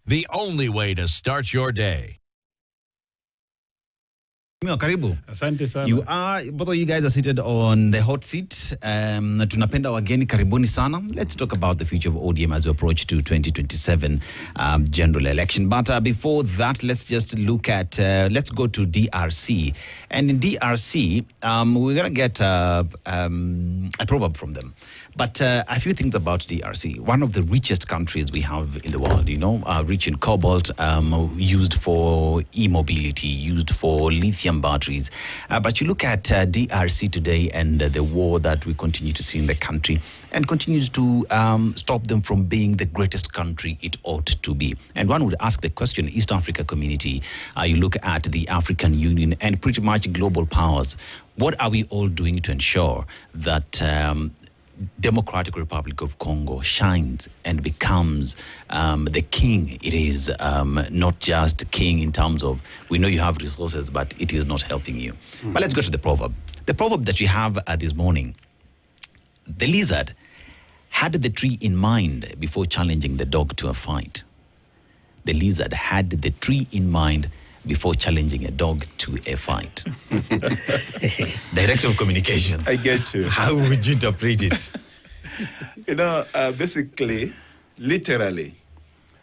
the only way to start your day. Karibu. Asante sana. You are, both of you guys are seated on the hot seat. Tunapenda wageni, karibuni sana. Let's talk about the future of ODM as we approach to 2027 general election. But before that, let's just look at, let's go to DRC. And in DRC, we're going to get a proverb from them. But a few things about DRC. One of the richest countries we have in the world, you know, rich in cobalt, used for e-mobility, used for lithium batteries. But you look at DRC today and the war that we continue to see in the country and continues to stop them from being the greatest country it ought to be. And one would ask the question, East Africa community, you look at the African Union and pretty much global powers, what are we all doing to ensure that Democratic Republic of Congo shines and becomes the king it is, not just king in terms of, we know you have resources, but it is not helping you. But let's go to the proverb. The proverb that we have this morning, the lizard had the tree in mind before challenging the dog to a fight. The lizard had the tree in mind before challenging a dog to a fight. Director of Communications. I get you. How would you interpret it? You know, basically, literally,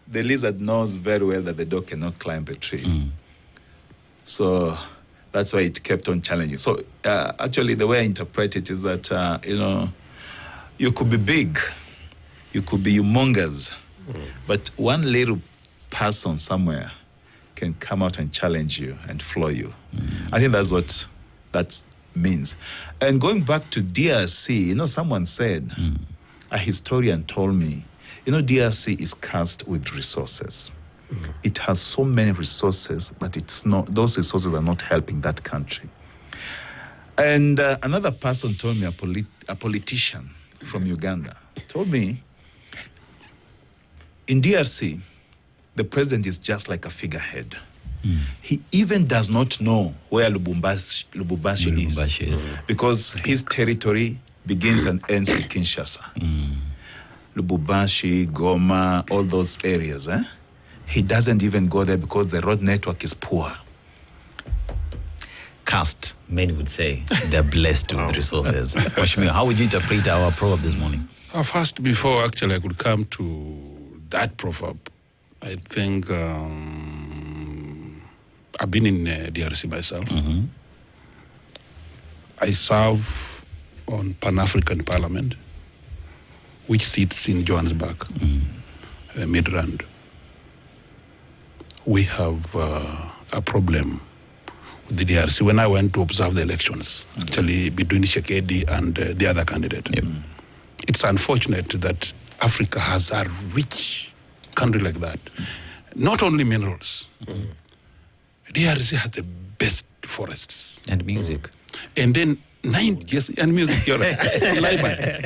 the lizard knows very well that the dog cannot climb a tree. So that's why it kept on challenging. So actually, the way I interpret it is that, you know, you could be big, you could be humongous, but one little person somewhere can come out and challenge you and floor you. I think that's what that means. And going back to DRC, you know, someone said, a historian told me, you know, DRC is cursed with resources. It has so many resources, but it's not; those resources are not helping that country. And another person told me, a politician from Uganda, told me, in DRC, the president is just like a figurehead. He even does not know where Lubumbashi is, because his territory begins and ends with Kinshasa. Lubumbashi, Goma, all those areas. He doesn't even go there because the road network is poor. Cast, many would say, they're blessed with resources. Washmio, how would you interpret our proverb this morning? First, before actually I could come to that proverb, I think I've been in DRC myself. I serve on Pan-African Parliament, which sits in Johannesburg, the Midrand. We have a problem with the DRC. When I went to observe the elections, actually between Shekedi and the other candidate, it's unfortunate that Africa has a rich country like that. Not only minerals. DRC has the best forests. And music. And then yes, and music, you're right.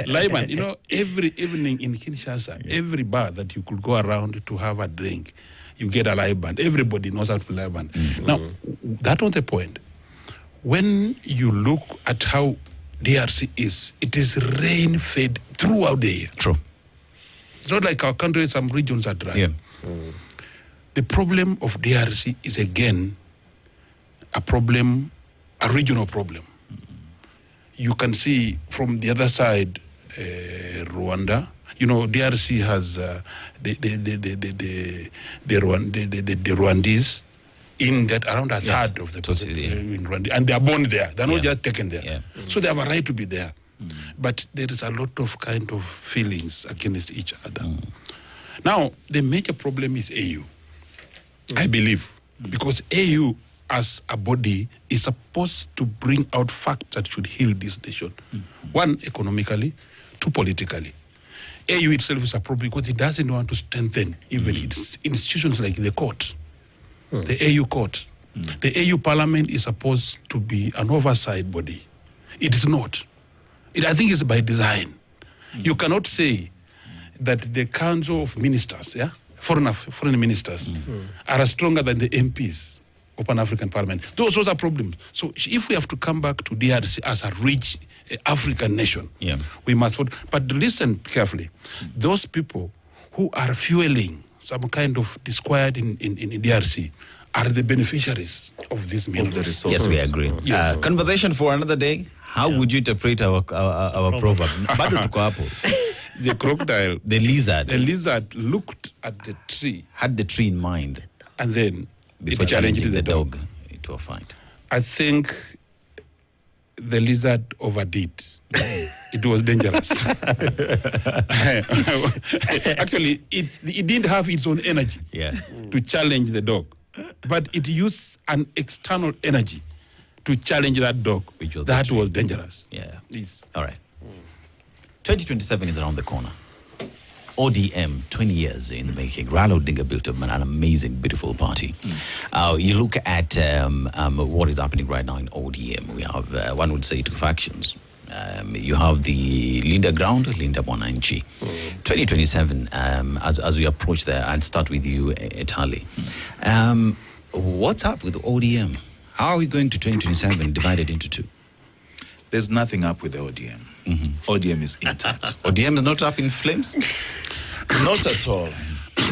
Liban, you know, every evening in Kinshasa, every bar that you could go around to have a drink, you get a live band. Everybody knows how to play live band. Now, that was the point. When you look at how DRC is, it is rain-fed throughout the year. True. It's not like our country, some regions are dry. The problem of DRC is, again, a regional problem. You can see from the other side, Rwanda. You know, DRC has the Rwandese in that around a third of the people in Rwanda, and they are born there. They're not just taken there. So they have a right to be there. But there is a lot of kind of feelings against each other. Now, the major problem is AU, I believe, because AU as a body is supposed to bring out facts that should heal this nation. One, economically, two, politically. AU itself is a problem because it doesn't want to strengthen even its institutions like the court, the AU court. The AU parliament is supposed to be an oversight body. It is not. I think it's by design. You cannot say that the Council of Ministers, foreign ministers, are stronger than the MPs of Pan-African Parliament. Those are problems. So if we have to come back to DRC as a rich African nation, we must. But listen carefully. Those people who are fueling some kind of disquiet in DRC are the beneficiaries of this minerals. Yes, we agree. Yes. Conversation for another day. How would you interpret our proverb? Bado tuko hapo. The crocodile, The lizard. the lizard looked at the tree Had the tree in mind and then before it challenged challenging the dog. into a fight. I think the lizard overdid. It was dangerous. Actually, it didn't have its own energy to challenge the dog, but it used an external energy to challenge that dog. Which was that was dangerous. Yeah. Yes. All right. 2027 is around the corner. ODM, 20 years in the making. Raila Odinga built up an amazing, beautiful party. You look at what is happening right now in ODM. We have, one would say, two factions. You have the leader ground, Linda Mwananchi. 2027, as we approach there, I'll start with you, Etale. What's up with ODM? How are we going to 2027 divided into two? There's nothing up with the ODM. ODM is intact. ODM is not up in flames? Not at all.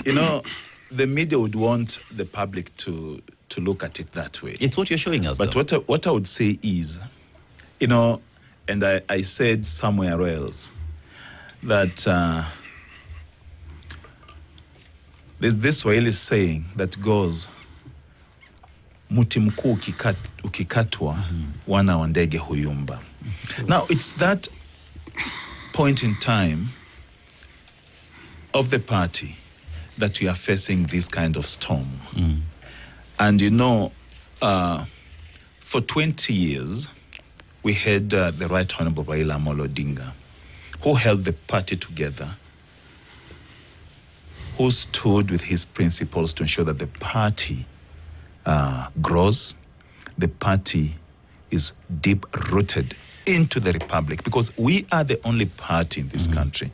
You know, the media would want the public to look at it that way. It's what you're showing us, But though. what I would say is, you know, and I said somewhere else that there's this Swahili saying that goes, muti mkuu ukikatwa, wana wa ndege huyumba. Now, it's that point in time of the party that we are facing this kind of storm. And you know, for 20 years, we had the Right Honorable Raila Amolo Odinga, who held the party together, who stood with his principles to ensure that the party grows, the party is deep-rooted into the republic, because we are the only party in this country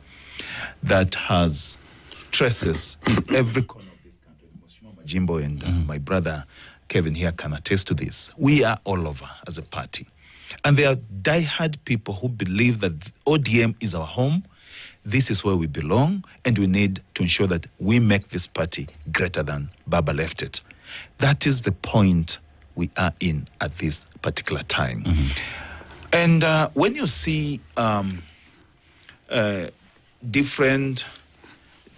that has traces in every corner of this country. Jimbo and my brother Kevin here can attest to this. We are all over as a party. And there are diehard people who believe that ODM is our home, this is where we belong, and we need to ensure that we make this party greater than Baba left it. That is the point we are in at this particular time. And when you see the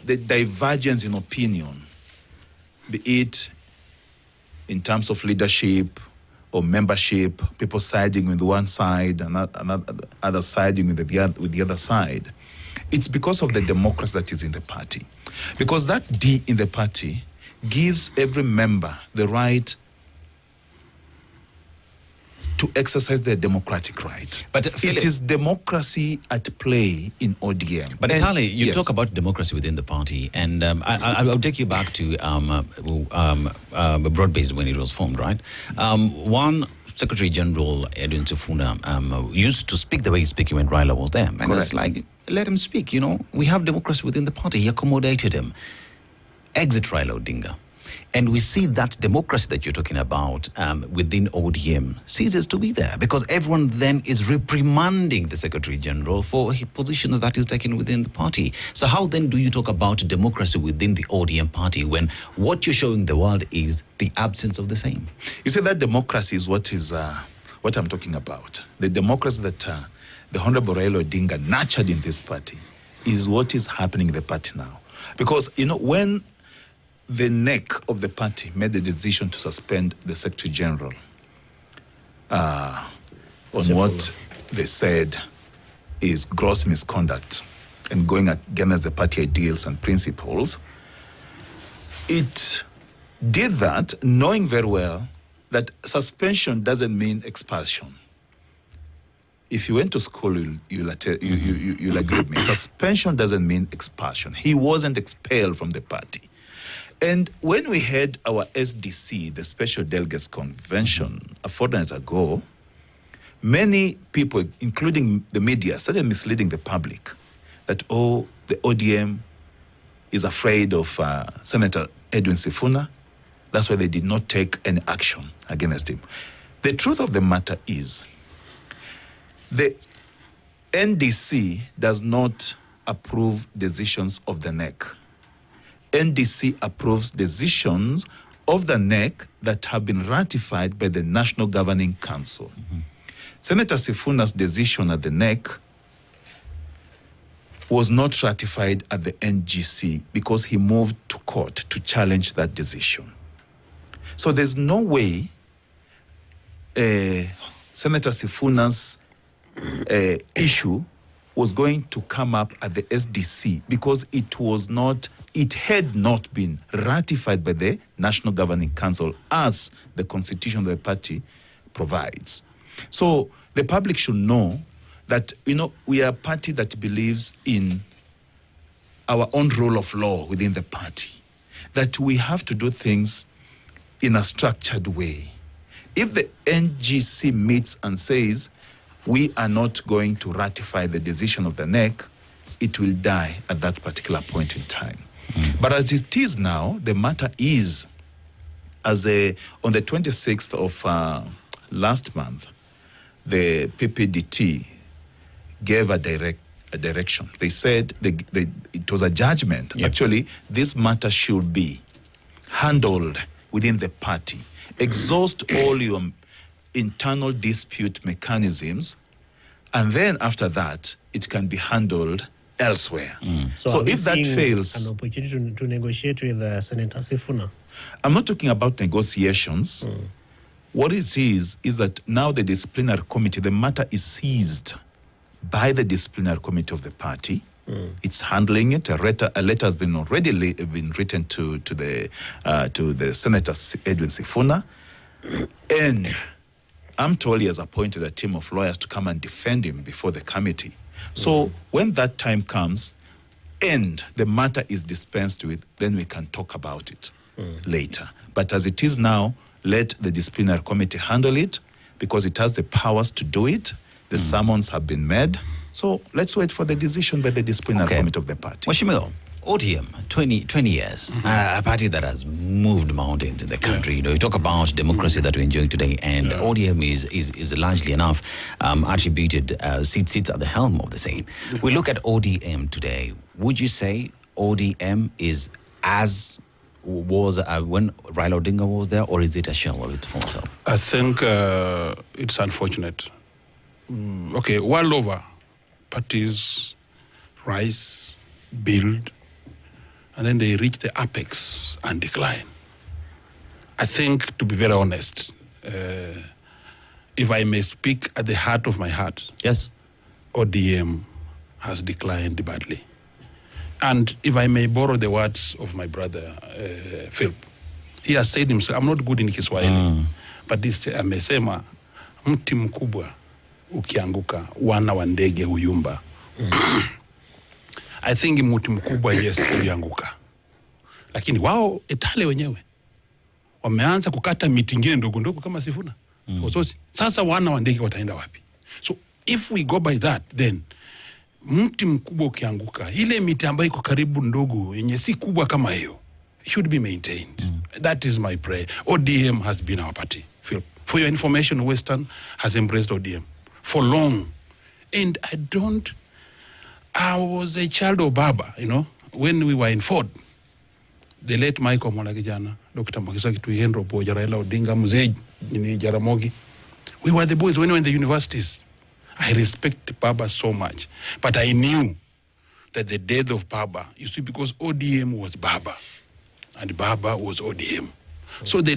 divergence in opinion, be it in terms of leadership or membership, people siding with one side and other siding with the other side, it's because of the democracy that is in the party. Because that D in the party gives every member the right to exercise their democratic right. But it is democracy at play in ODM. But Etale, you talk about democracy within the party, and I'll take you back to broad-based when it was formed, right? One Secretary General Edwin Sifuna used to speak the way he's speaking when Raila was there, and it's like, let him speak. You know, we have democracy within the party. He accommodated him. Exit Raila Odinga. And we see that democracy that you're talking about within ODM ceases to be there, because everyone then is reprimanding the Secretary General for his positions that he's taken within the party. So how then do you talk about democracy within the ODM party when what you're showing the world is the absence of the same? You see, that democracy is what I'm talking about. The democracy that the Honorable Raila Odinga nurtured in this party is what is happening in the party now. Because, you know, when the neck of the party made the decision to suspend the Secretary General on what they said is gross misconduct and going against the party ideals and principles, it did that knowing very well that suspension doesn't mean expulsion. If you went to school, you'll agree with me. Suspension doesn't mean expulsion. He wasn't expelled from the party. And when we had our SDC, the Special Delegates Convention, a fortnight ago, many people, including the media, started misleading the public that, oh, the ODM is afraid of Senator Edwin Sifuna. That's why they did not take any action against him. The truth of the matter is, the NDC does not approve decisions of the NEC. NDC approves decisions of the NEC that have been ratified by the National Governing Council. Senator Sifuna's decision at the NEC was not ratified at the NGC because he moved to court to challenge that decision. So there's no way Senator Sifuna's issue was going to come up at the SDC because it had not been ratified by the National Governing Council as the constitution of the party provides. So the public should know that, we are a party that believes in our own rule of law within the party, that we have to do things in a structured way. If the NGC meets and says, we are not going to ratify the decision of the NEC, it will die at that particular point in time. But as it is now, the matter is, on the 26th of last month, the PPDT gave a direction. They said it was a judgment. Yep. Actually, this matter should be handled within the party. Exhaust all your internal dispute mechanisms, and then after that, it can be handled elsewhere. So if that fails, an opportunity to negotiate with Senator Sifuna. I'm not talking about negotiations. What it is that now the disciplinary committee, the matter is seized by the disciplinary committee of the party. It's handling it. A letter has been already been written to the Senator Edwin Sifuna, and I'm told he has appointed a team of lawyers to come and defend him before the committee. So when that time comes and the matter is dispensed with, then we can talk about it later. But as it is now, let the disciplinary committee handle it because it has the powers to do it. The summons have been made. So let's wait for the decision by the disciplinary committee of the party. Mweshimiwa, ODM, 20 years, a party that has moved mountains in the country. You talk about democracy that we're enjoying today, and ODM is largely enough attributed seats at the helm of the same. We look at ODM today. Would you say ODM is as was when Raila Odinga was there, or is it a shell of its former self? I think it's unfortunate. World over, parties rise, build, and then they reach the apex and decline. I think, to be very honest, if I may speak at the heart of my heart, yes, ODM has declined badly. And if I may borrow the words of my brother, Philip, he has said himself, I'm not good in Kiswahili, but this amesema, mti mkubwa ukianguka, wana wa ndege huyumba. I think mti mkubwa, yes, ulianguka. Lakini wao Etale wenyewe wameanza kukata miti ingine ndogo ndogo kama Sifuna. Sasa wana wa ndege wataenda wapi? So if we go by that, then mti mkubwa ukianguka, ile miti ambayo iko karibu ndogo yenye si kubwa kama hiyo should be maintained. That is my prayer. ODM has been our party. For your information, Western has embraced ODM for long. And I was a child of Baba, when we were in Ford. The late Michael Mwalagijana, Dr. Mokisa Kituyendro, Raila Odinga, Mzee Jaramogi. We were the boys when we were in the universities. I respect Baba so much. But I knew that the death of Baba, you see, because ODM was Baba, and Baba was ODM. So the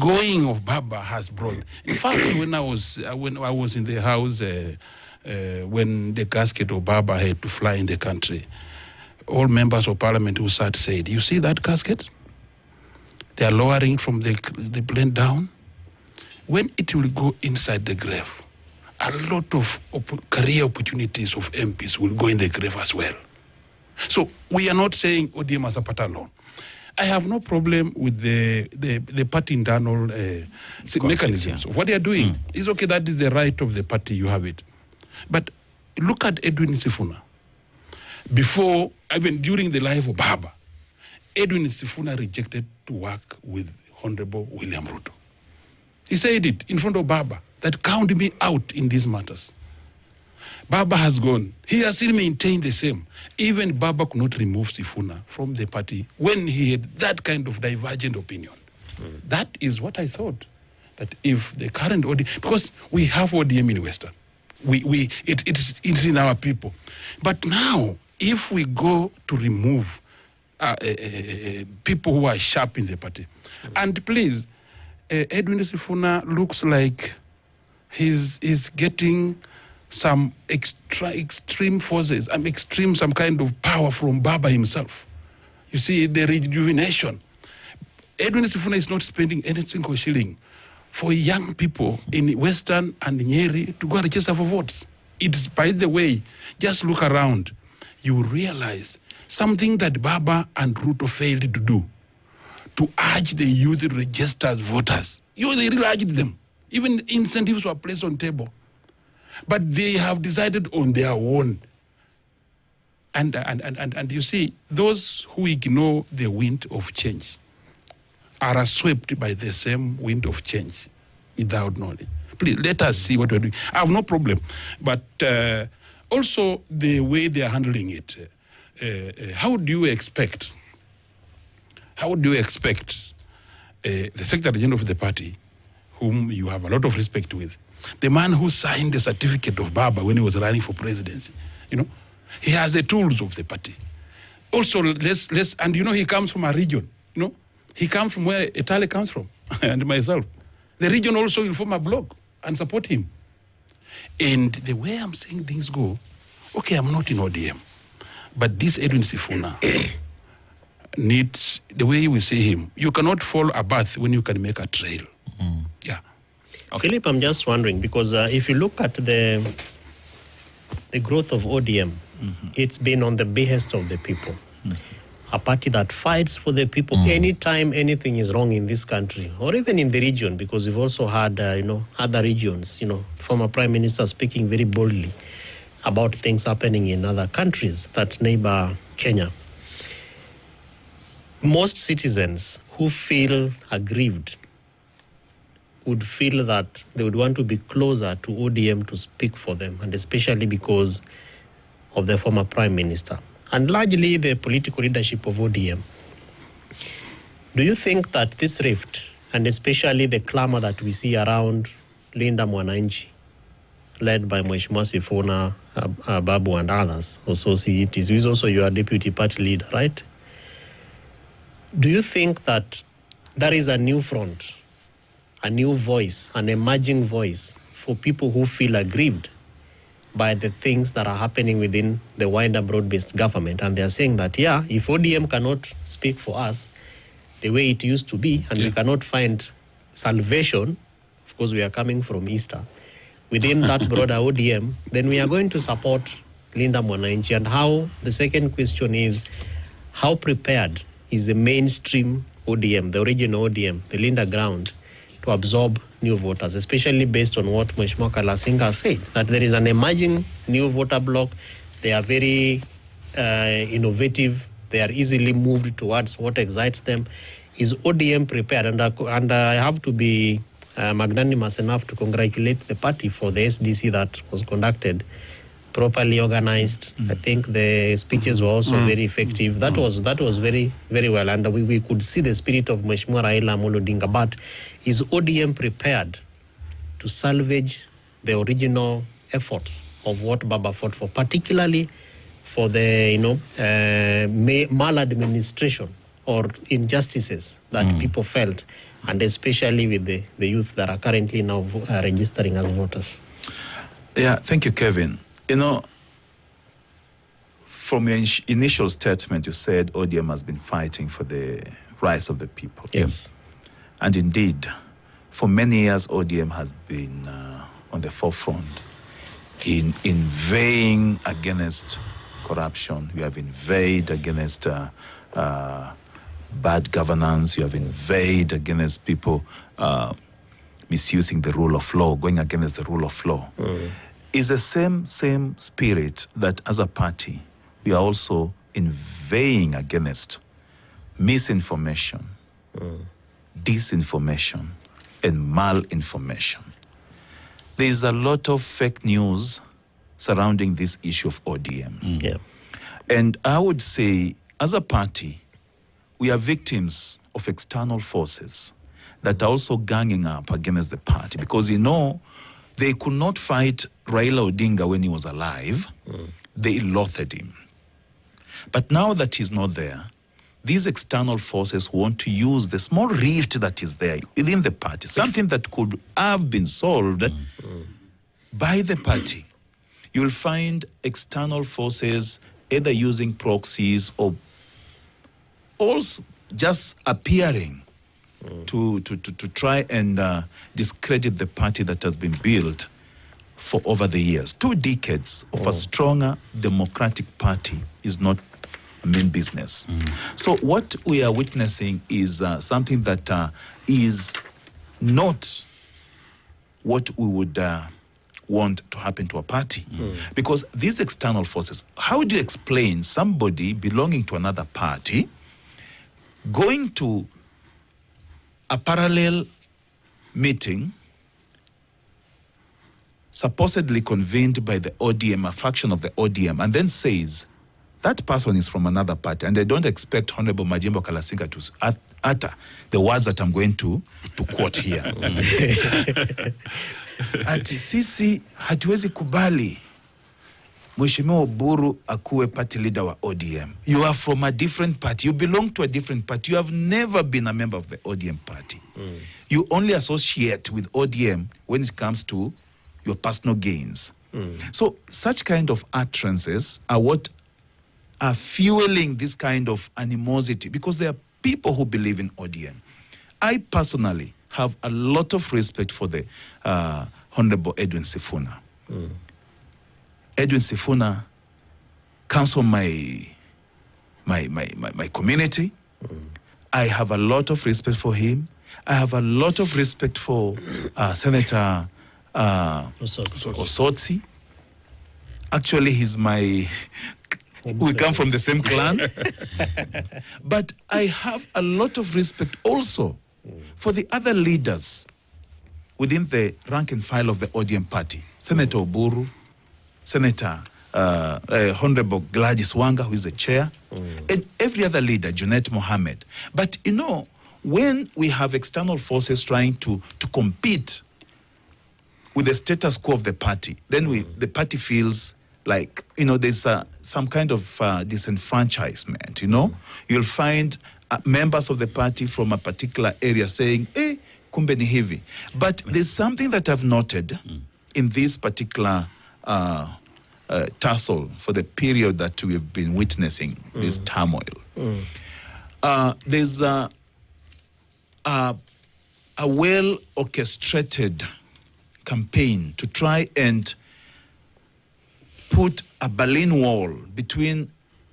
going of Baba has brought. In fact, when I was in the house, when the casket of Baba had to fly in the country, all members of parliament who sat said, "You see that casket? They are lowering from the plane down. When it will go inside the grave, a lot of career opportunities of MPs will go in the grave as well." So we are not saying ODM as a party alone. I have no problem with the party internal mechanisms of what they are doing. It's okay, that is the right of the party, you have it. But look at Edwin Sifuna. Before, even during the life of Baba, Edwin Sifuna rejected to work with Honorable William Ruto. He said it in front of Baba, that count me out in these matters. Baba has gone. He has still maintained the same. Even Baba could not remove Sifuna from the party when he had that kind of divergent opinion. That is what I thought. That if the current ODM, because we have ODM in Western, it's in our people. But now, if we go to remove people who are sharp in the party, and please, Edwin Sifuna looks like he's getting some extreme forces, some kind of power from Baba himself. You see, the rejuvenation. Edwin Sifuna is not spending any single shilling for young people in Western and Nyeri to go and register for votes. It's, by the way, just look around. You realize something that Baba and Ruto failed to do, to urge the youth to register as voters. They really urged them. Even incentives were placed on table. But they have decided on their own. And you see, those who ignore the wind of change are swept by the same wind of change without knowledge. Please, let us see what we're doing. I have no problem. But also the way they are handling it, how do you expect the Secretary General of the party, whom you have a lot of respect with, the man who signed the certificate of Baba when he was running for presidency, he has the tools of the party. Also, and he comes from a region, he comes from where Etale comes from, and myself. The region also will form a bloc and support him. And the way I'm saying things go, okay, I'm not in ODM, but this Edwin Sifuna needs, the way we see him, you cannot fall a bath when you can make a trail. Yeah. Okay. Philip, I'm just wondering, because if you look at the growth of ODM, it's been on the behest of the people. A party that fights for the people anytime anything is wrong in this country, or even in the region, because we've also had, other regions, former Prime Minister speaking very boldly about things happening in other countries that neighbor Kenya. Most citizens who feel aggrieved would feel that they would want to be closer to ODM to speak for them, and especially because of the former Prime Minister, and largely the political leadership of ODM. Do you think that this rift, and especially the clamor that we see around Linda Mwananchi, led by Mheshimiwa Sifuna, Babu and others, also CETs, who is also your deputy party leader, right? Do you think that there is a new front, a new voice, an emerging voice for people who feel aggrieved by the things that are happening within the wider broad-based government? And they are saying that, if ODM cannot speak for us the way it used to be, and we cannot find salvation, of course we are coming from Easter, within that broader ODM, then we are going to support Linda Mwananchi. And how, the second question is, how prepared is the mainstream ODM, the original ODM, the Linda ground, to absorb new voters, especially based on what Mheshimiwa Kalasinga said, that there is an emerging new voter bloc. They are very innovative. They are easily moved towards what excites them. Is ODM prepared? And I have to be magnanimous enough to congratulate the party for the SDC that was conducted, properly organized. I think the speeches were also very effective. That was very, very well. And we could see the spirit of Mheshimiwa Raila Amolo Odinga. But is ODM prepared to salvage the original efforts of what Baba fought for, particularly for the maladministration or injustices that people felt, and especially with the youth that are currently now registering as voters? Yeah, thank you, Kevin. From your initial statement, you said ODM has been fighting for the rights of the people. Yes. And indeed, for many years, ODM has been on the forefront in inveighing against corruption. You have inveighed against bad governance. You have inveighed against people misusing the rule of law, going against the rule of law. It's the same spirit that as a party, we are also inveighing against misinformation, disinformation, and malinformation. There is a lot of fake news surrounding this issue of ODM. Yeah. And I would say, as a party, we are victims of external forces that are also ganging up against the party, because, they could not fight Raila Odinga when he was alive. They loathed him. But now that he's not there, these external forces want to use the small rift that is there within the party, something that could have been solved by the party. You'll find external forces either using proxies or also just appearing to try and discredit the party that has been built for over the years. 2 decades of a stronger democratic party is not main business. So what we are witnessing is something that is not what we would want to happen to a party. Because these external forces, how do you explain somebody belonging to another party going to a parallel meeting supposedly convened by the ODM, a faction of the ODM, and then says that person is from another party, and they don't expect Honorable Majimbo Kalasinga to utter the words that I'm going to quote here. Ati sisi hatuwezi kubali Mheshimiwa Oburu akuwe party leader wa ODM. You are from a different party. You belong to a different party. You have never been a member of the ODM party. You only associate with ODM when it comes to your personal gains. So such kind of utterances are what are fueling this kind of animosity, because there are people who believe in ODM. I personally have a lot of respect for the Honorable Edwin Sifuna. Edwin Sifuna comes from my community. I have a lot of respect for him. I have a lot of respect for Senator Osotsi. Actually, he's my... we come from the same clan. But I have a lot of respect also for the other leaders within the rank and file of the ODM party. Senator Oburu, Senator Honorable Gladys Wanga, who is the chair, and every other leader, Junet Mohammed. But, when we have external forces trying to compete with the status quo of the party, then the party feels like, there's some kind of disenfranchisement, You'll find members of the party from a particular area saying, hey, kumbe ni hivi. But there's something that I've noted in this particular tussle for the period that we've been witnessing this turmoil. There's a well-orchestrated campaign to try and put a Berlin Wall between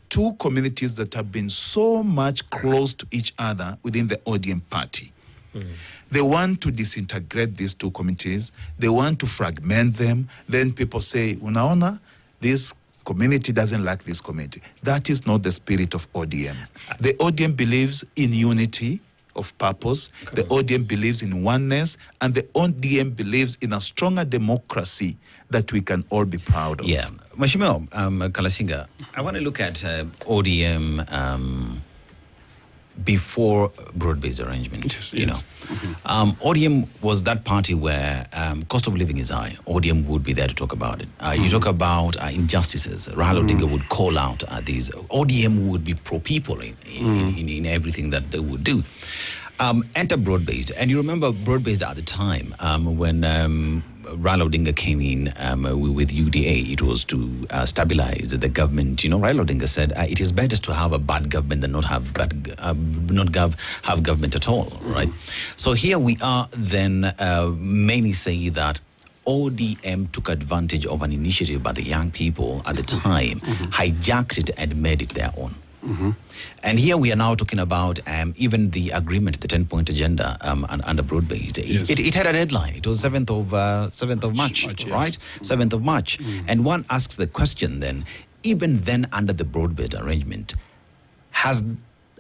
2 communities that have been so much close to each other within the ODM party. They want to disintegrate these 2 communities. They want to fragment them. Then people say, unaona, this community doesn't like this community. That is not the spirit of ODM. The ODM believes in unity of purpose. The ODM believes in oneness. And the ODM believes in a stronger democracy that we can all be proud of. Yeah. Mheshimiwa Kalasinga, I want to look at ODM before broad-based arrangement. Yes. ODM was that party where cost of living is high. ODM would be there to talk about it. You talk about injustices. Raila Odinga would call out these. ODM would be pro-people in everything that they would do. Enter broad-based. And you remember broad-based at the time when Raila Odinga came in with UDA. It was to stabilize the government. Raila Odinga said it is better to have a bad government than not have government at all, right? So here we are then many say that ODM took advantage of an initiative by the young people at the time, hijacked it and made it their own. And here we are now talking about even the agreement, the 10-point agenda under broad-based. It had a deadline. It was 7th of March, right? 7th of March. And one asks the question then, even then under the broad-based arrangement, has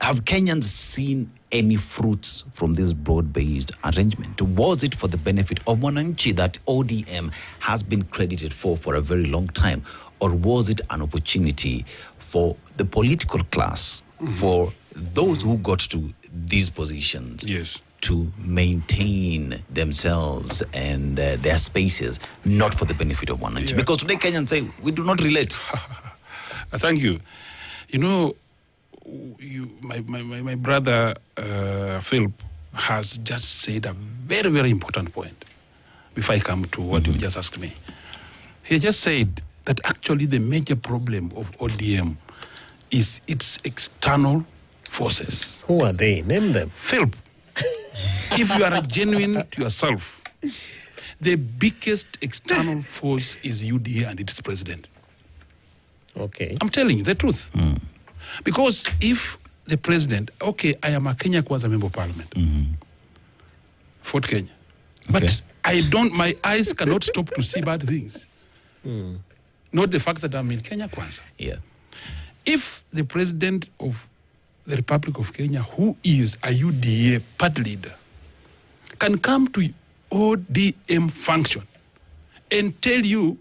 Have Kenyans seen any fruits from this broad-based arrangement? Was it for the benefit of Mwananchi that ODM has been credited for a very long time? Or was it an opportunity for the political class, for those who got to these positions, to maintain themselves and their spaces, not for the benefit of Mwananchi? Because today Kenyans say, we do not relate. Thank you. You know, my brother Philip has just said a very, very important point before I come to what you just asked me. He just said that actually the major problem of ODM is its external forces. Who are they? Name them. Philip, if you are genuine to yourself, the biggest external force is UDA and its president. Okay. I'm telling you the truth. Because if the president, okay, I am a Kenya Kwanza member of parliament, Fort Kenya, but my eyes cannot stop to see bad things. Not the fact that I'm in Kenya Kwanza. Yeah. If the president of the Republic of Kenya, who is a UDA party leader, can come to ODM function and tell you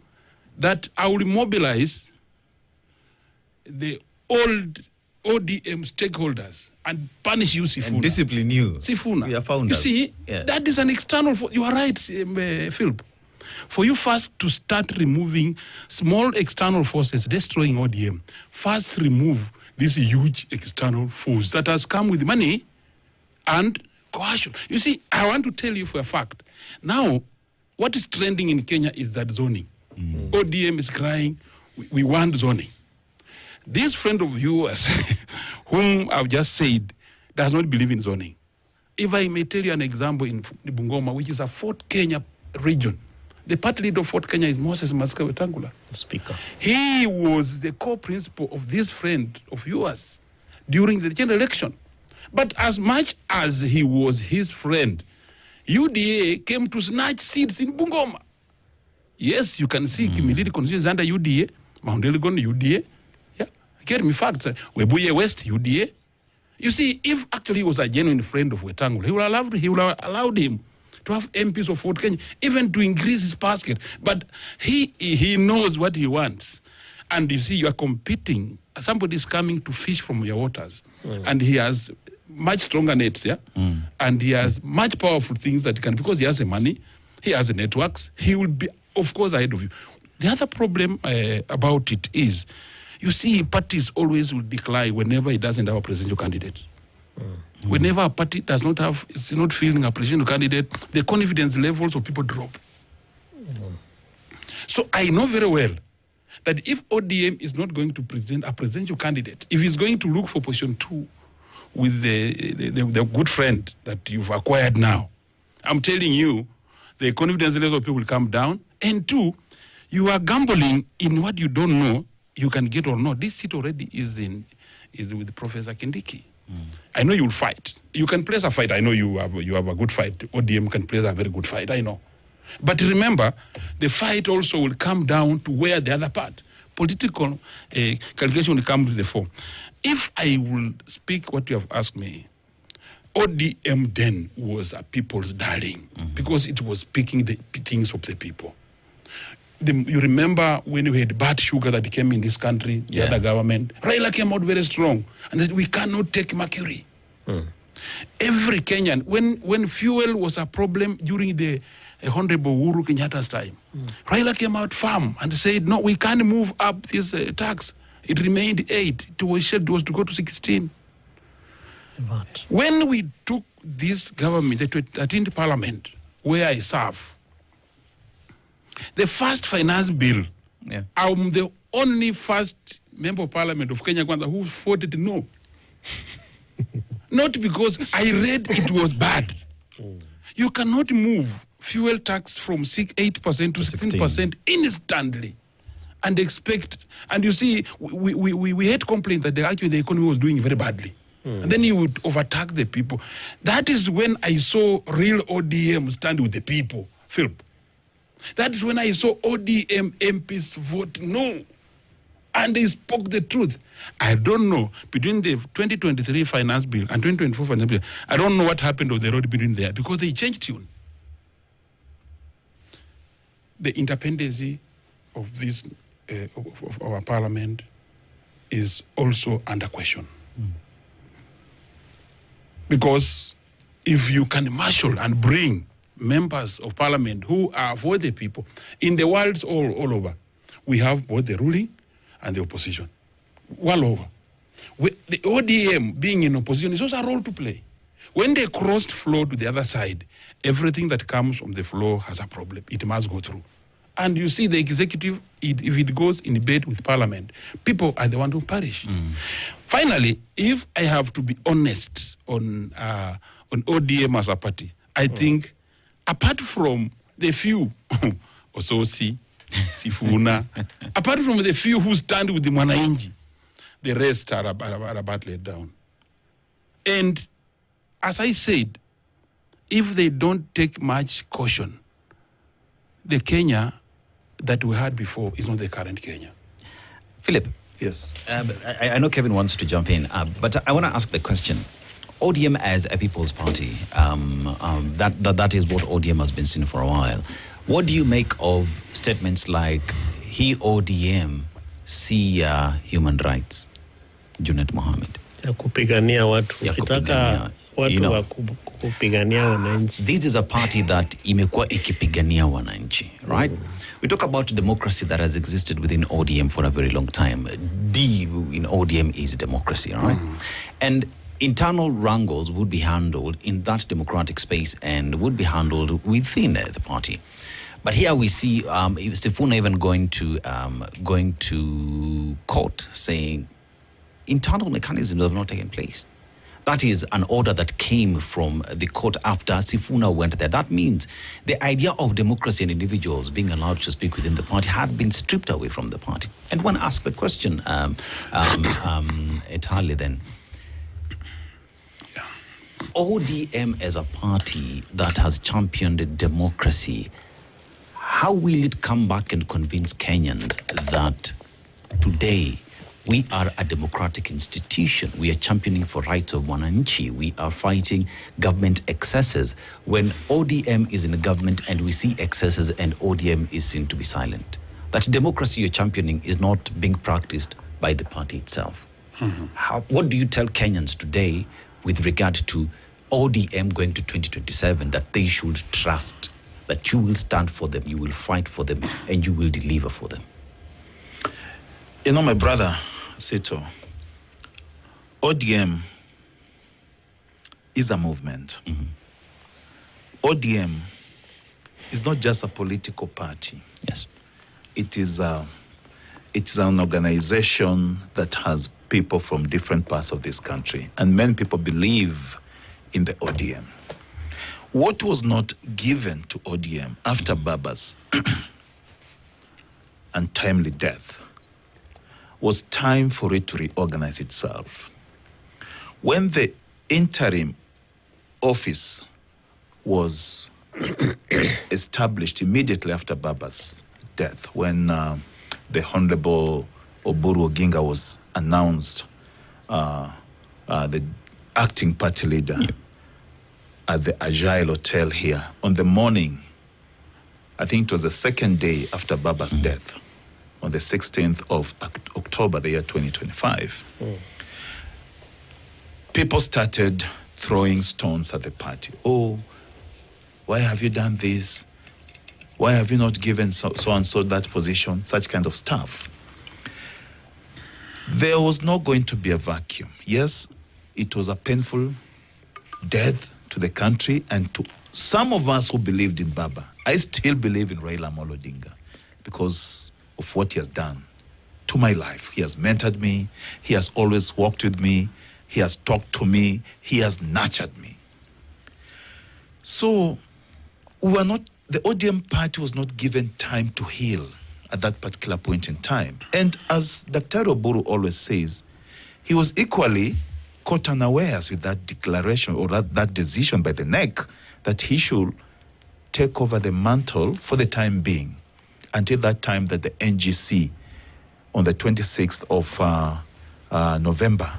that I will mobilize the old ODM stakeholders and punish you, Sifuna. And discipline you. Sifuna. We are founders. You see, that is an external force. You are right, Philip. For you first to start removing small external forces destroying ODM, first remove this huge external force that has come with money and coercion. You see, I want to tell you for a fact. Now, what is trending in Kenya is that zoning. ODM is crying, we want zoning. This friend of yours, whom I've just said, does not believe in zoning. If I may tell you an example in Bungoma, which is a Fort Kenya region, the party leader of Fort Kenya is Moses Masika Wetangula. Speaker. He was the co-principal of this friend of yours during the general election. But as much as he was his friend, UDA came to snatch seats in Bungoma. Yes, you can see Kimilili constituency under UDA, Mount Elgon, UDA. Get me facts. Webuye West, UDA. You see, if actually he was a genuine friend of Wetangula, he would have allowed him to have MPs of Fort Kenya, even to increase his basket. But he knows what he wants. And you see, you are competing. Somebody is coming to fish from your waters. And he has much stronger nets, and he has much powerful things that he can, because he has the money, he has the networks, he will be, of course, ahead of you. The other problem about it is, you see, parties always will decline whenever it doesn't have a presidential candidate. Whenever a party does not have, it's not feeling a presidential candidate, the confidence levels of people drop. So I know very well that if ODM is not going to present a presidential candidate, if he's going to look for position 2 with the good friend that you've acquired now, I'm telling you, the confidence levels of people will come down. And 2, you are gambling in what you don't know you can get or not. This seat already is with Professor Kindiki. I know you'll fight. You can place a fight. I know you have a good fight. ODM can place a very good fight. I know. But remember, the fight also will come down to where the other part, political calculation will come to the fore. If I will speak what you have asked me, ODM then was a people's darling because it was speaking the things of the people. You remember when we had bad sugar that came in this country, the other government, Raila came out very strong and said, we cannot take mercury. Every Kenyan, when fuel was a problem during the Honorable Uhuru Kenyatta's time, Raila came out firm and said, no, we can't move up this tax. It remained 8. It was scheduled to go to 16. But when we took this government, the 13th parliament, where I serve, the first finance bill, I'm the only first member of parliament of Kenya Kwanza who voted no. Not because I read it was bad. You cannot move fuel tax from 8% to 16% instantly and expect. And you see, we had complaints that actually the economy was doing very badly. And then you would overtake the people. That is when I saw real ODM stand with the people, Philip. That is when I saw ODM MPs vote no. And they spoke the truth. I don't know, between the 2023 finance bill and 2024 finance bill, I don't know what happened on the road between there because they changed tune. The independency of this, of our parliament is also under question. Because if you can marshal and bring members of parliament who are for the people, in the world all over, we have both the ruling and the opposition, all over. The ODM being in opposition is also a role to play. When they crossed flow to the other side, everything that comes from the floor has a problem. It must go through. And you see the executive, if it goes in debate with parliament, people are the ones who perish. Finally, if I have to be honest on ODM as a party, I think apart from the few, Ososi, Sifuna, apart from the few who stand with the Mwanainji, the rest are about laid down. And as I said, if they don't take much caution, the Kenya that we had before is not the current Kenya. Philip. Yes. I know Kevin wants to jump in, but I want to ask the question. ODM as a people's party, that is what ODM has been seen for a while. What do you make of statements like, he ODM see human rights? Junet Mohammed. Ya kupigania watu. Ya Ukitaka kupigania, watu wa kupigania wananchi. This is a party that imekuwa ikipigania wananchi, right? We talk about democracy that has existed within ODM for a very long time. D in ODM is democracy, right? And internal wrangles would be handled in that democratic space and would be handled within the party. But here we see Sifuna even going to court saying internal mechanisms have not taken place. That is an order that came from the court after Sifuna went there. That means the idea of democracy and individuals being allowed to speak within the party had been stripped away from the party. And when asked the question, Etale then, ODM as a party that has championed democracy, how will it come back and convince Kenyans that today we are a democratic institution? We are championing for rights of wananchi. We are fighting government excesses. When ODM is in the government and we see excesses and ODM is seen to be silent, that democracy you're championing is not being practiced by the party itself. What do you tell Kenyans today with regard to ODM going to 2027 that they should trust that you will stand for them, you will fight for them, and you will deliver for them? You know, my brother, Sito, ODM is a movement. ODM is not just a political party. Yes. It's an organization that has people from different parts of this country, and many people believe in the ODM. What was not given to ODM after Baba's untimely death was time for it to reorganize itself. When the interim office was established immediately after Baba's death, when the Honorable Oburu Oginga was announced the acting party leader at the Agile Hotel here, on the morning, I think it was the second day after Baba's death, on the 16th of October, the year 2025, people started throwing stones at the party. Oh, why have you done this? Why have you not given so and so that position? Such kind of stuff. There was not going to be a vacuum. Yes, it was a painful death to the country and to some of us who believed in Baba. I still believe in Raila Amolo Odinga because of what he has done to my life. He has mentored me. He has always walked with me. He has talked to me. He has nurtured me. So the ODM party was not given time to heal at that particular point in time. And as Dr. Oburu always says, he was equally caught unawares with that declaration or that decision by the NEC that he should take over the mantle for the time being, until that time that the NGC on the 26th of November,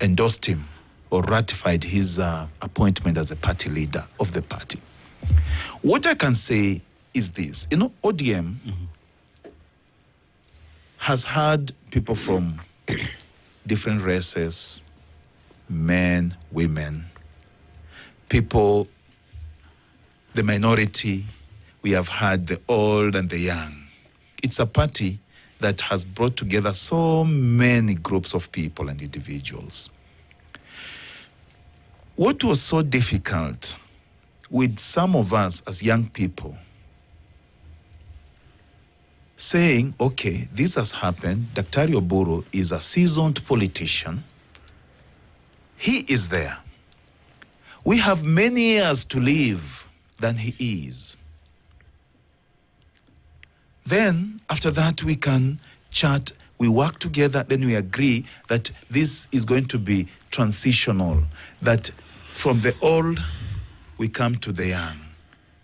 endorsed him or ratified his appointment as a party leader of the party. What I can say is this. ODM has had people from different races, men, women, people, the minority. We have had the old and the young. It's a party that has brought together so many groups of people and individuals. What was so difficult with some of us as young people saying, okay, this has happened. Dr. Oburu is a seasoned politician. He is there. We have many years to live than he is. Then, after that, we can chat, we work together, then we agree that this is going to be transitional, that from the old, we come to the young.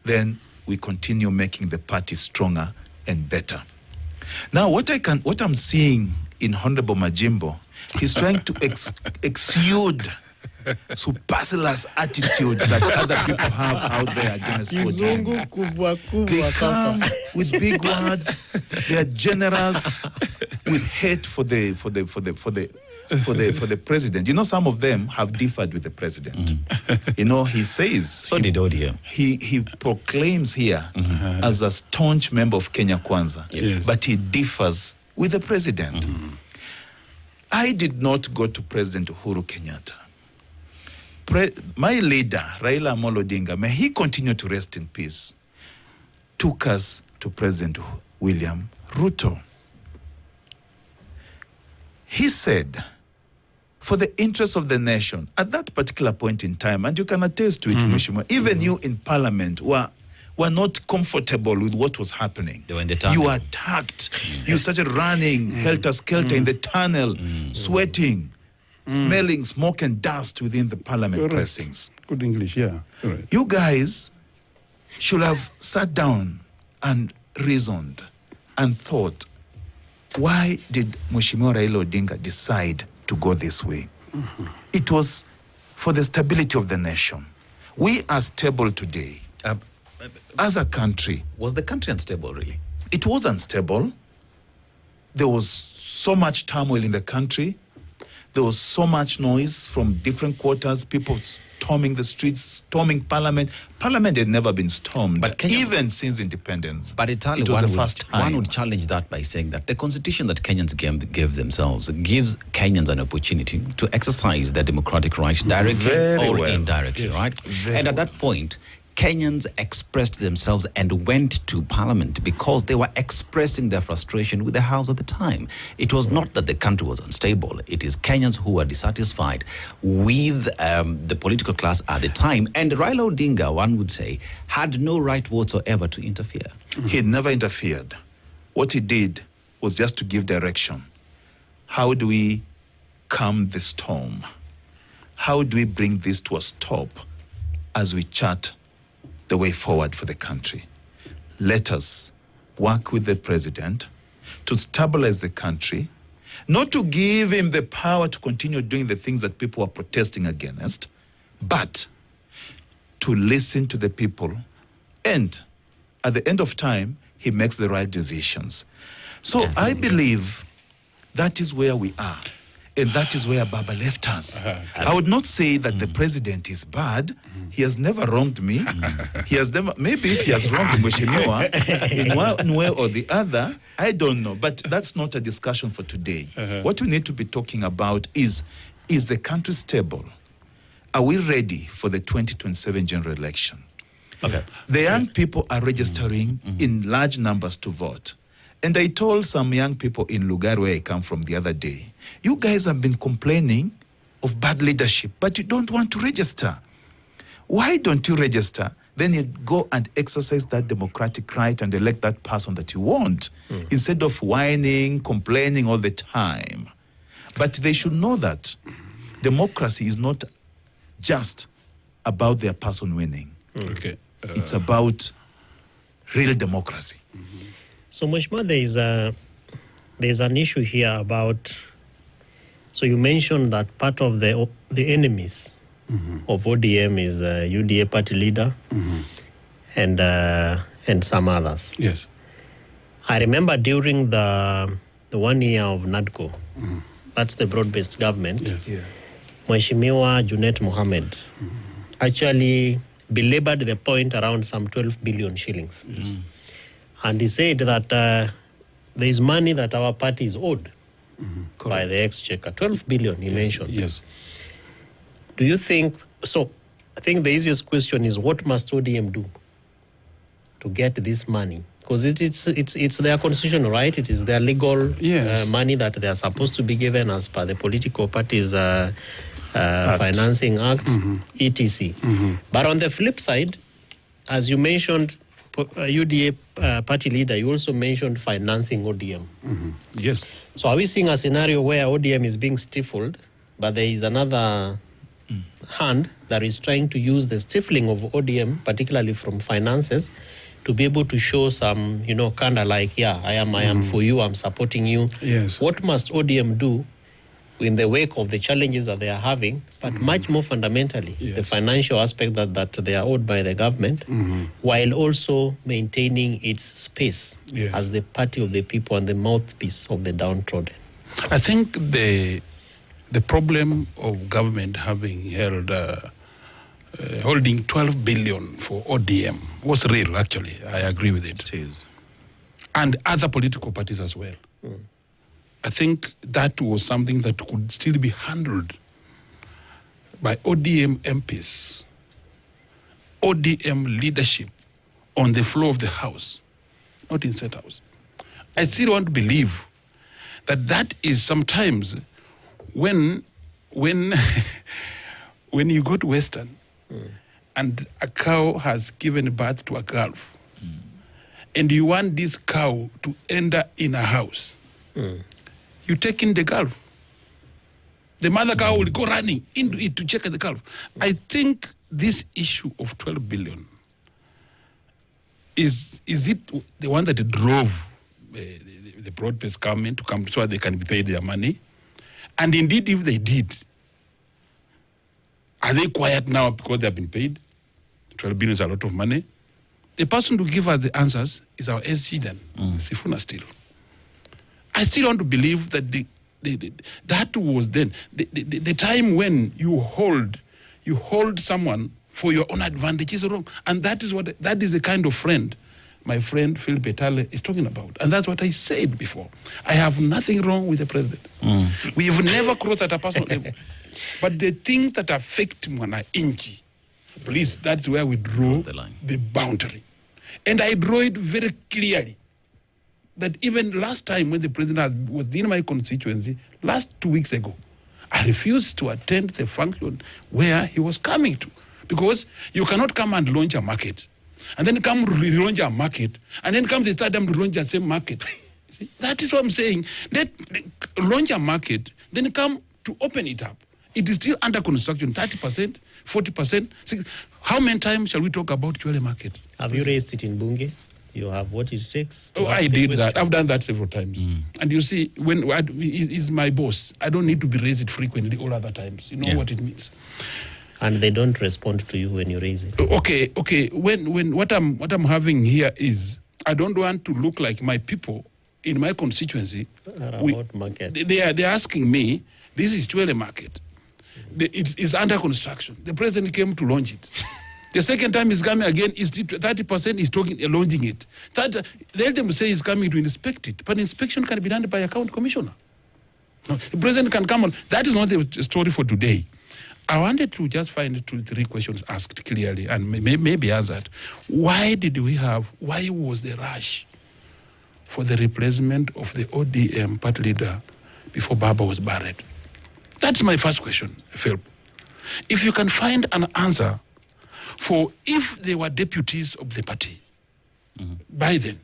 Then we continue making the party stronger and better. Now, what I'm seeing in Honorable Majimbo, he's trying to exude supercilious attitude that other people have out there against ODM. They come with big words. They are generous with hate for the president. Some of them have differed with the president. He says. So did ODM. He proclaims here as a staunch member of Kenya Kwanza, but he differs with the president. I did not go to President Uhuru Kenyatta. My leader, Raila Amolo Odinga, may he continue to rest in peace, took us to President William Ruto. He said, for the interest of the nation, at that particular point in time, and you can attest to it, Mheshimiwa, even you in Parliament were not comfortable with what was happening. They were in the tunnel. You were attacked. You started running helter-skelter in the tunnel, sweating, smelling smoke and dust within the Parliament precincts. Good English, yeah. Right. You guys should have sat down and reasoned and thought, why did Mheshimiwa Raila Odinga decide to go this way? It was for the stability of the nation. We are stable today. As a country. Was the country unstable, really? It was unstable. There was so much turmoil in the country. There was so much noise from different quarters, people storming the streets, storming Parliament. Parliament had never been stormed, but even since independence. But Etale, it was the first time. One would challenge that by saying that the constitution that Kenyans gave themselves gives Kenyans an opportunity to exercise their democratic right directly or indirectly, right? And at that point, Kenyans expressed themselves and went to Parliament because they were expressing their frustration with the House at the time. It was not that the country was unstable. It is Kenyans who were dissatisfied with the political class at the time. And Raila Odinga, one would say, had no right whatsoever to interfere. He never interfered. What he did was just to give direction. How do we calm the storm? How do we bring this to a stop as we chart the way forward for the country? Let us work with the president to stabilize the country, not to give him the power to continue doing the things that people are protesting against, but to listen to the people. And at the end of time, he makes the right decisions. So I believe that is where we are. And that is where Baba left us. I would not say that the president is bad. He has never wronged me. He has never, maybe if he has wronged Mheshimiwa in one way or the other, I don't know. But that's not a discussion for today. What we need to be talking about is the country stable? Are we ready for the 2027 general election? Okay. The young people are registering in large numbers to vote. And I told some young people in Lugari, where I come from the other day, you guys have been complaining of bad leadership, but you don't want to register. Why don't you register? Then you go and exercise that democratic right and elect that person that you want, instead of whining, complaining all the time. But they should know that democracy is not just about their person winning. It's about real democracy. So much more, there there's an issue here about. So you mentioned that part of the enemies of ODM is UDA party leader and some others. Yes. I remember during the 1 year of NADCO, that's the broad-based government. Yeah. Mheshimiwa Junet Mohammed actually belabored the point around some 12 billion shillings. And he said that there is money that our party is owed by the exchequer. 12 billion, he mentioned. Yes. Do you think, so I think the easiest question is what must ODM do to get this money? Because it's their constitutional right, it is their legal money that they are supposed to be given as per the political parties financing act, etc. But on the flip side, as you mentioned, UDA party leader, you also mentioned financing ODM. Yes. So are we seeing a scenario where ODM is being stifled, but there is another hand that is trying to use the stifling of ODM, particularly from finances, to be able to show some, kind of like, I am for you, I'm supporting you. Yes. What must ODM do in the wake of the challenges that they are having, but much more fundamentally, the financial aspect that they are owed by the government, while also maintaining its space as the party of the people and the mouthpiece of the downtrodden? I think the problem of government having held holding 12 billion for ODM was real, actually. I agree with it. It is. And other political parties as well. I think that was something that could still be handled by ODM MPs, ODM leadership on the floor of the House, not in State House. I still want to believe that is sometimes when you go to Western and a cow has given birth to a calf, and you want this cow to enter in a house, you take in the calf. The mother cow will go running into it to check the calf. I think this issue of 12 billion, is it the one that drove the broad-based government to come so that they can be paid their money? And indeed, if they did, are they quiet now because they have been paid? 12 billion is a lot of money. The person to give us the answers is our SC then, Sifuna still. I still want to believe that that was then the time when you hold someone for your own advantage is wrong, and that is the kind of friend my friend Philip Etale is talking about, and that's what I said before. I have nothing wrong with the president. We've never crossed at a personal level, but the things that affect Mwananchi, please, that's where we draw the boundary, and I draw it very clearly. That even last time when the president was in my constituency, last 2 weeks ago, I refused to attend the function where he was coming to. Because you cannot come and launch a market, and then come relaunch a market, and then come the third time to launch the same market. See? That is what I'm saying. Let launch a market, then come to open it up. It is still under construction, 30%, 40%. 60%. How many times shall we talk about Chwele market? Have you raised it in Bunge? You have what it takes? I did that. I've done that several times. And you see, when he's my boss, I don't need to be raised frequently all other times. You know what it means. And they don't respond to you when you raise it. Okay. When what I'm having here is, I don't want to look like my people in my constituency. About markets. They're asking me, this is Chwele market. It is under construction. The president came to launch it. The second time he's coming again, is 30% is launching it. Let them say he's coming to inspect it, but inspection can be done by a county commissioner. No, the president can come on. That is not the story for today. I wanted to just find 2-3 questions asked clearly and maybe answered. Why was the rush for the replacement of the ODM party leader before Baba was buried? That's my first question, Phil. If you can find an answer for if they were deputies of the party by then,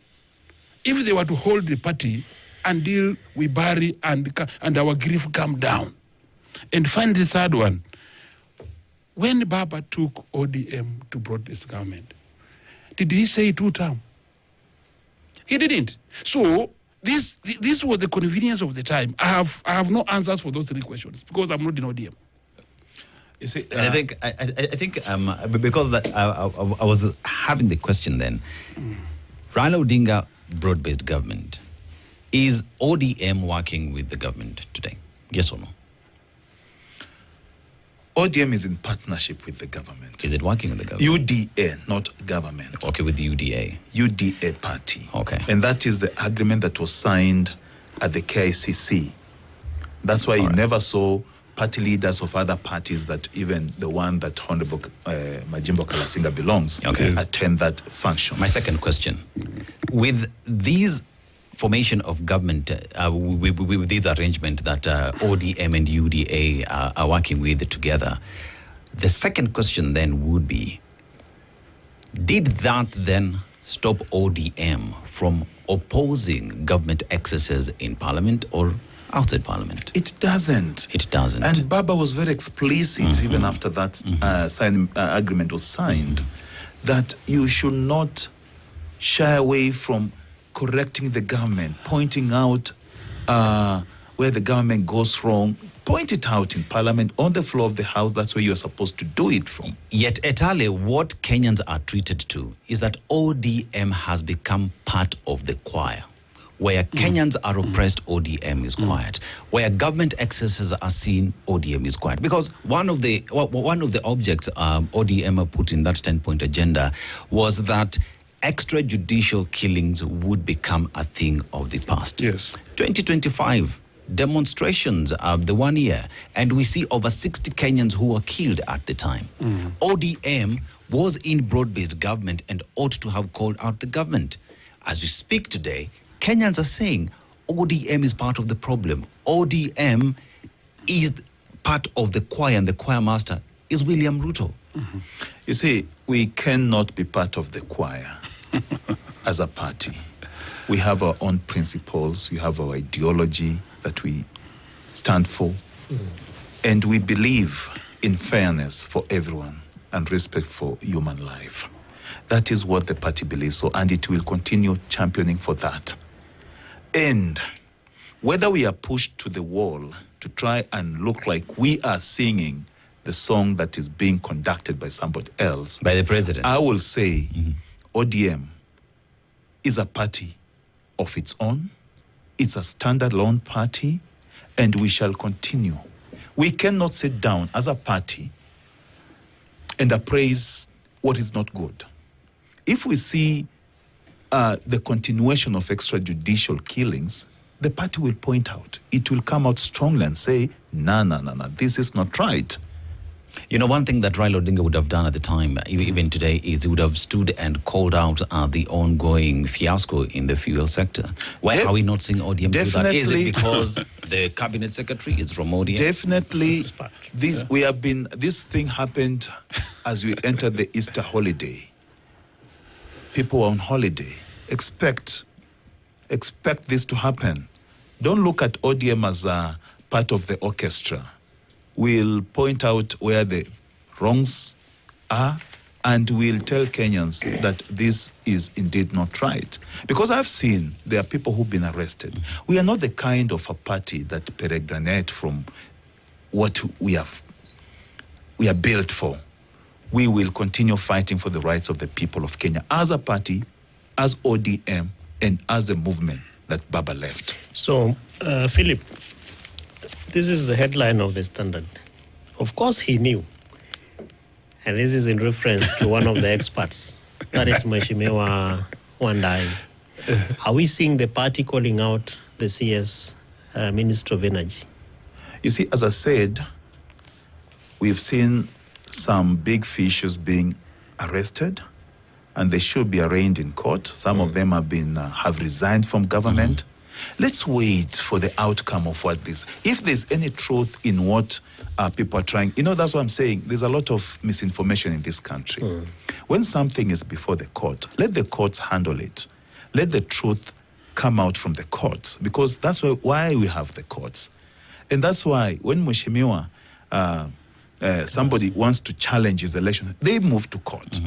if they were to hold the party until we bury and our grief come down, and find the third one, when Baba took ODM to broad-based government, did he say 2 term? He didn't. So this was the convenience of the time. I have no answers for those three questions because I'm not in ODM. You see, and I think because that I was having the question then. Raila Odinga broad-based government. Is ODM working with the government today? Yes or no? ODM is in partnership with the government. Is it working with the government? UDA, not government. Okay, with the UDA. UDA party. Okay. And that is the agreement that was signed at the KICC. That's why you never saw party leaders of other parties, that even the one that Honorable Majimbo Kalasinga belongs, attend that function. My second question. With these formation of government, with these arrangement that ODM and UDA are working with together, the second question then would be, did that then stop ODM from opposing government excesses in Parliament or outside Parliament? It doesn't. It doesn't. And Baba was very explicit even after that agreement was signed, that you should not shy away from correcting the government, pointing out where the government goes wrong. Point it out in Parliament, on the floor of the House. That's where you're supposed to do it from. Yet, Etale, what Kenyans are treated to is that ODM has become part of the choir. Where Kenyans are oppressed, ODM is quiet. Where government excesses are seen, ODM is quiet. Because one of the objects ODM put in that 10-point agenda was that extrajudicial killings would become a thing of the past. Yes. 2025 demonstrations of the 1 year, and we see over 60 Kenyans who were killed at the time. ODM was in broad-based government and ought to have called out the government. As we speak today, Kenyans are saying ODM is part of the problem. ODM is part of the choir, and the choir master is William Ruto. You see, we cannot be part of the choir as a party. We have our own principles, we have our ideology that we stand for, and we believe in fairness for everyone and respect for human life. That is what the party believes, so, and it will continue championing for that. And whether we are pushed to the wall to try and look like we are singing the song that is being conducted by somebody else, by the president, I will say ODM is a party of its own. It's a standalone party, and we shall continue. We cannot sit down as a party and appraise what is not good. If we see the continuation of extrajudicial killings, the party will point out. It will come out strongly and say, no, this is not right. You know, one thing that Raila Odinga would have done at the time, even today, is he would have stood and called out the ongoing fiasco in the fuel sector. Why are we not seeing ODM do that? Is it because the cabinet secretary is from ODM? Definitely. This thing happened as we entered the Easter holiday. People were on holiday. Expect this to happen. Don't look at ODM as a part of the orchestra. We'll point out where the wrongs are, and we'll tell Kenyans that this is indeed not right. Because I've seen there are people who've been arrested. We are not the kind of a party that peregrinate from what we are built for. We will continue fighting for the rights of the people of Kenya as a party, as ODM, and as a movement that Baba left. So, Philip, this is the headline of the Standard. Of course he knew. And this is in reference to one of the experts. That is Mheshimiwa Wandai. Are we seeing the party calling out the CS Minister of Energy? You see, as I said, we've seen some big fishes being arrested, and they should be arraigned in court. Some of them have resigned from government. Let's wait for the outcome of what this. If there's any truth in what people are trying, that's what I'm saying. There's a lot of misinformation in this country. When something is before the court, let the courts handle it. Let the truth come out from the courts, because that's why we have the courts. And that's why when Mheshimiwa, somebody wants to challenge his election, they move to court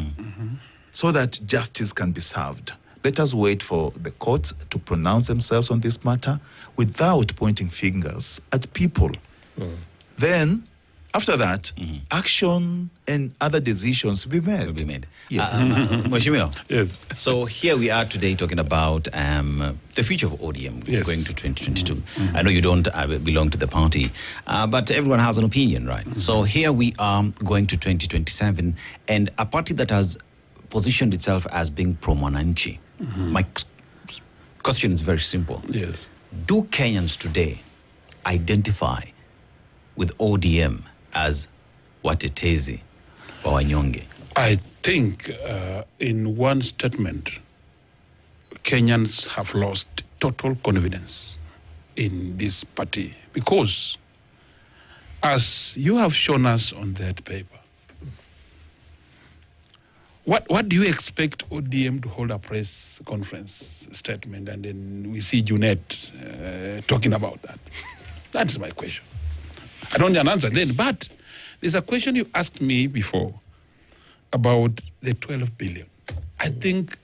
so that justice can be served. let us wait for the courts to pronounce themselves on this matter without pointing fingers at people. Then, after that, action and other decisions will be made. Yes. Mheshimiwa, Yes. so here we are today talking about the future of ODM going to 2022. I know you don't belong to the party, but everyone has an opinion, right? So here we are going to 2027, and a party that has positioned itself as being pro-Mwananchi. My question is very simple. Yes. Do Kenyans today identify with ODM as watetezi wa wanyonge? I think in one statement, Kenyans have lost total confidence in this party because, as you have shown us on that paper, what do you expect ODM to hold a press conference statement and then we see Junet talking about that? That's my question. I don't have an answer then, but there's a question you asked me before about the 12 billion. I think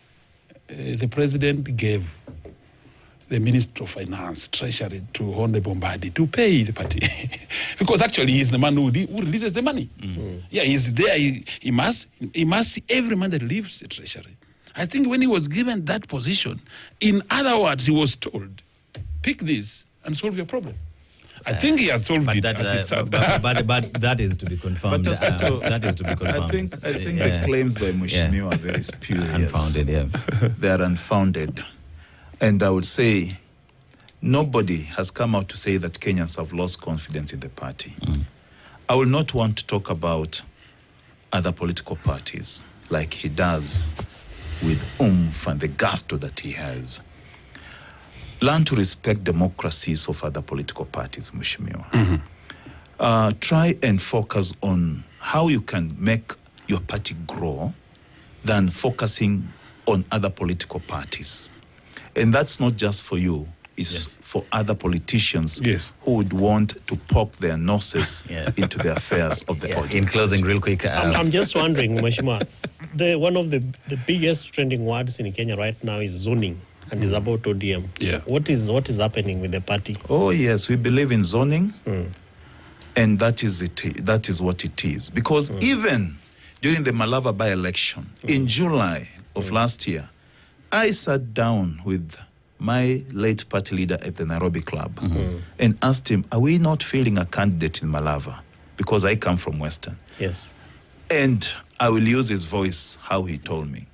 the president gave the Minister of Finance, Treasury, to Honorable Mbadi to pay the party. Because actually he's the man who releases the money. Yeah, he's there. He must see every man that leaves the Treasury. I think when he was given that position, in other words, he was told, pick this and solve your problem. I think he has solved it as it sounds. But that is to be confirmed. That is to be confirmed. I think the claims by Mheshimiwa are very spurious. Unfounded, yeah. They are unfounded. And I would say nobody has come out to say that Kenyans have lost confidence in the party. I will not want to talk about other political parties like he does with oomph and the gusto that he has. Learn to respect democracies of other political parties, Mheshimiwa. Try and focus on how you can make your party grow than focusing on other political parties. And that's not just for you. It's for other politicians who would want to poke their noses into the affairs of the audience. In closing, real quick. I'm just wondering, Mheshimiwa, one of the biggest trending words in Kenya right now is zoning. And it's about ODM. Yeah. What is happening with the party? Oh, yes, we believe in zoning. And that is it. That is what it is. Because even during the Malava by-election, in July of last year, I sat down with my late party leader at the Nairobi Club and asked him, are we not feeling a candidate in Malava? Because I come from Western. Yes. And I will use his voice, how he told me.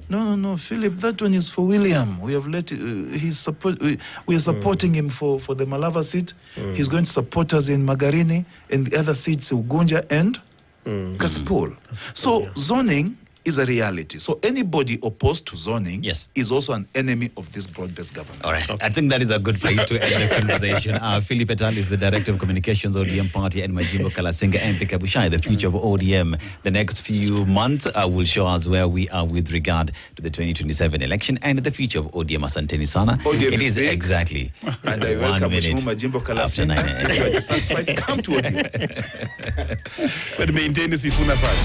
No, Philip, that one is for William. We have let we are supporting him for the Malava seat. He's going to support us in Magarini and the other seats, Ugunja and Kasipul. So zoning is a reality. So anybody opposed to zoning is also an enemy of this broad-based government. All right. I think that is a good place to end the conversation. Philip Etale is the Director of Communications, ODM Party, and Majimbo Kalasinga and Pikabushai, the future of ODM. The next few months will show us where we are with regard to the 2027 election and the future of ODM. Asanteni sana. It is big. Exactly. And I welcome Majimbo Kalasinga. If you are dissatisfied, come to ODM. But maintain the Sifuna part.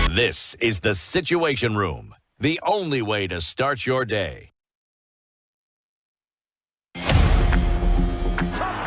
This is the Situation Room, the only way to start your day.